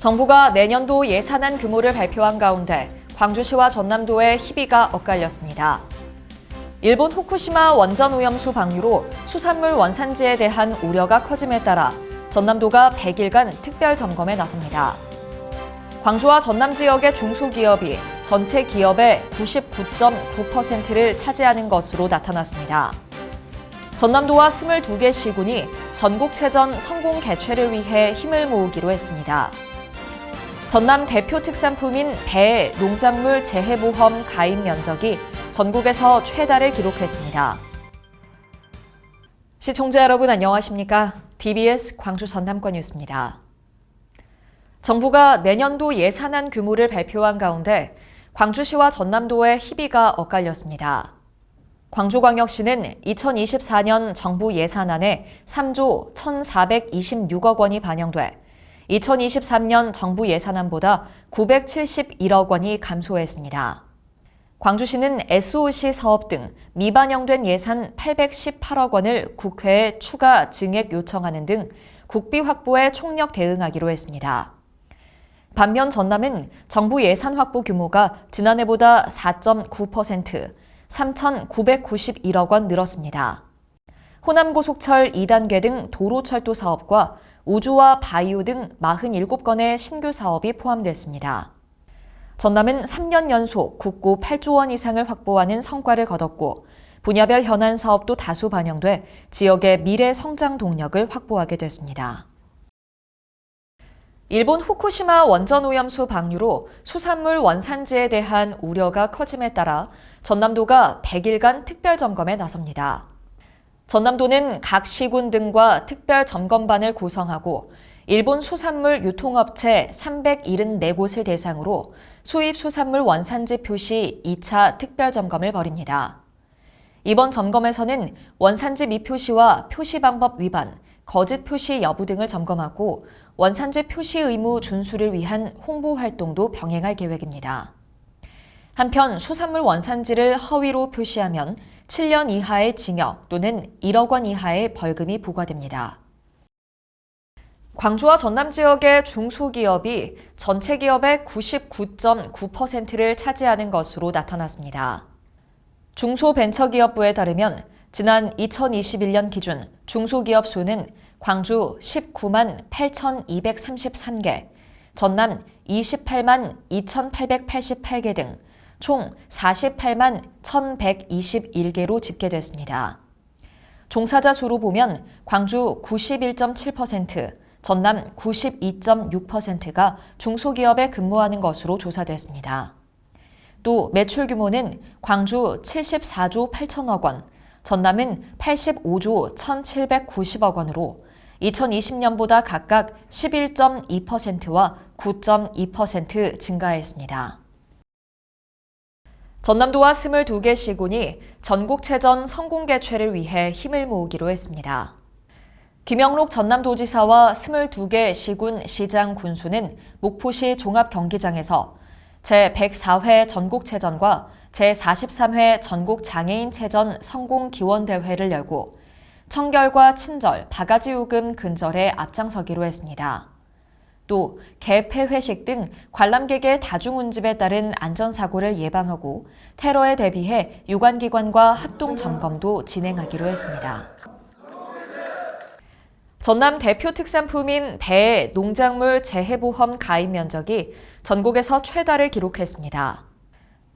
정부가 내년도 예산안 규모를 발표한 가운데 광주시와 전남도의 희비가 엇갈렸습니다. 일본 후쿠시마 원전 오염수 방류로 수산물 원산지에 대한 우려가 커짐에 따라 전남도가 100일간 특별 점검에 나섭니다. 광주와 전남 지역의 중소기업이 전체 기업의 99.9%를 차지하는 것으로 나타났습니다. 전남도와 22개 시군이 전국체전 성공 개최를 위해 힘을 모으기로 했습니다. 전남 대표 특산품인 배 농작물 재해보험 가입 면적이 전국에서 최다를 기록했습니다. 시청자 여러분 안녕하십니까? DBS 광주 전남권 뉴스입니다. 정부가 내년도 예산안 규모를 발표한 가운데 광주시와 전남도의 희비가 엇갈렸습니다. 광주광역시는 2024년 정부 예산안에 3조 1,426억 원이 반영돼 2023년 정부 예산안보다 971억 원이 감소했습니다. 광주시는 SOC 사업 등 미반영된 예산 818억 원을 국회에 추가 증액 요청하는 등 국비 확보에 총력 대응하기로 했습니다. 반면 전남은 정부 예산 확보 규모가 지난해보다 4.9%, 3,991억 원 늘었습니다. 호남고속철 2단계 등 도로철도 사업과 우주와 바이오 등 47건의 신규 사업이 포함됐습니다. 전남은 3년 연속 국고 8조 원 이상을 확보하는 성과를 거뒀고 분야별 현안 사업도 다수 반영돼 지역의 미래 성장 동력을 확보하게 됐습니다. 일본 후쿠시마 원전 오염수 방류로 수산물 원산지에 대한 우려가 커짐에 따라 전남도가 100일간 특별 점검에 나섭니다. 전남도는 각 시군 등과 특별 점검반을 구성하고 일본 수산물 유통업체 374곳을 대상으로 수입 수산물 원산지 표시 2차 특별 점검을 벌입니다. 이번 점검에서는 원산지 미표시와 표시 방법 위반, 거짓 표시 여부 등을 점검하고 원산지 표시 의무 준수를 위한 홍보 활동도 병행할 계획입니다. 한편 수산물 원산지를 허위로 표시하면 7년 이하의 징역 또는 1억 원 이하의 벌금이 부과됩니다. 광주와 전남 지역의 중소기업이 전체 기업의 99.9%를 차지하는 것으로 나타났습니다. 중소벤처기업부에 따르면 지난 2021년 기준 중소기업 수는 광주 19만 8,233개, 전남 28만 2,888개 등 총 48만 1,121개로 집계됐습니다. 종사자 수로 보면 광주 91.7%, 전남 92.6%가 중소기업에 근무하는 것으로 조사됐습니다. 또 매출 규모는 광주 74조 8천억 원, 전남은 85조 1,790억 원으로 2020년보다 각각 11.2%와 9.2% 증가했습니다. 전남도와 22개 시군이 전국체전 성공 개최를 위해 힘을 모으기로 했습니다. 김영록 전남도지사와 22개 시군 시장 군수는 목포시 종합경기장에서 제104회 전국체전과 제43회 전국장애인체전 성공기원대회를 열고 청결과 친절, 바가지 요금 근절에 앞장서기로 했습니다. 또 개폐 회식 등 관람객의 다중운집에 따른 안전사고를 예방하고 테러에 대비해 유관기관과 합동점검도 진행하기로 했습니다. 전남 대표 특산품인 배 농작물 재해보험 가입 면적이 전국에서 최다를 기록했습니다.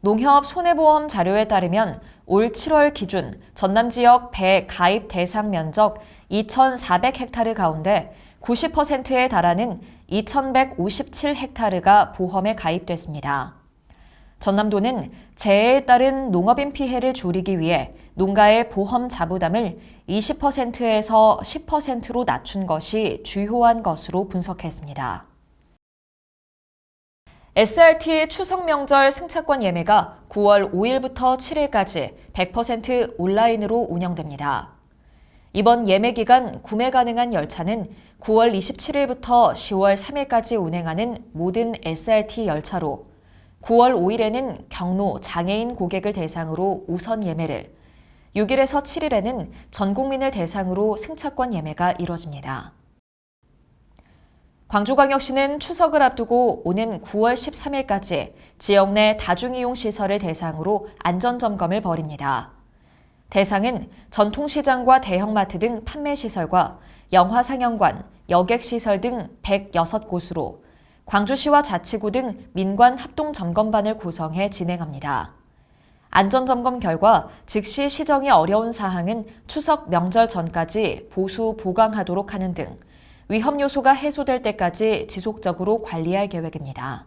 농협 손해보험 자료에 따르면 올 7월 기준 전남 지역 배 가입 대상 면적 2,400헥타르 가운데 90%에 달하는 2,157헥타르가 보험에 가입됐습니다. 전남도는 재해에 따른 농업인 피해를 줄이기 위해 농가의 보험 자부담을 20%에서 10%로 낮춘 것이 주요한 것으로 분석했습니다. SRT 추석 명절 승차권 예매가 9월 5일부터 7일까지 100% 온라인으로 운영됩니다. 이번 예매 기간 구매 가능한 열차는 9월 27일부터 10월 3일까지 운행하는 모든 SRT 열차로 9월 5일에는 경로 장애인 고객을 대상으로 우선 예매를, 6일에서 7일에는 전 국민을 대상으로 승차권 예매가 이뤄집니다. 광주광역시는 추석을 앞두고 오는 9월 13일까지 지역 내 다중이용 시설을 대상으로 안전점검을 벌입니다. 대상은 전통시장과 대형마트 등 판매시설과 영화상영관, 여객시설 등 106곳으로 광주시와 자치구 등 민관 합동점검반을 구성해 진행합니다. 안전점검 결과 즉시 시정이 어려운 사항은 추석 명절 전까지 보수 보강하도록 하는 등 위험 요소가 해소될 때까지 지속적으로 관리할 계획입니다.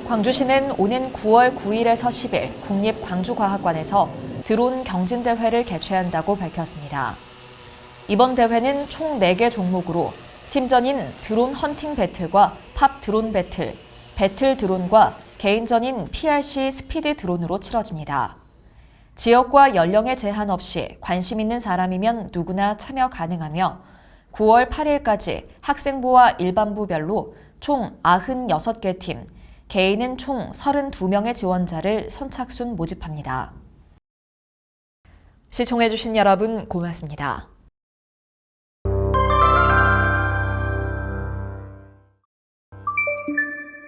광주시는 오는 9월 9일에서 10일 국립광주과학관에서 드론 경진대회를 개최한다고 밝혔습니다. 이번 대회는 총 4개 종목으로 팀전인 드론 헌팅 배틀과 팝 드론 배틀, 배틀 드론과 개인전인 PRC 스피드 드론으로 치러집니다. 지역과 연령에 제한 없이 관심 있는 사람이면 누구나 참여 가능하며 9월 8일까지 학생부와 일반부별로 총 96개 팀, 개인은 총 32명의 지원자를 선착순 모집합니다. 시청해주신 여러분 고맙습니다.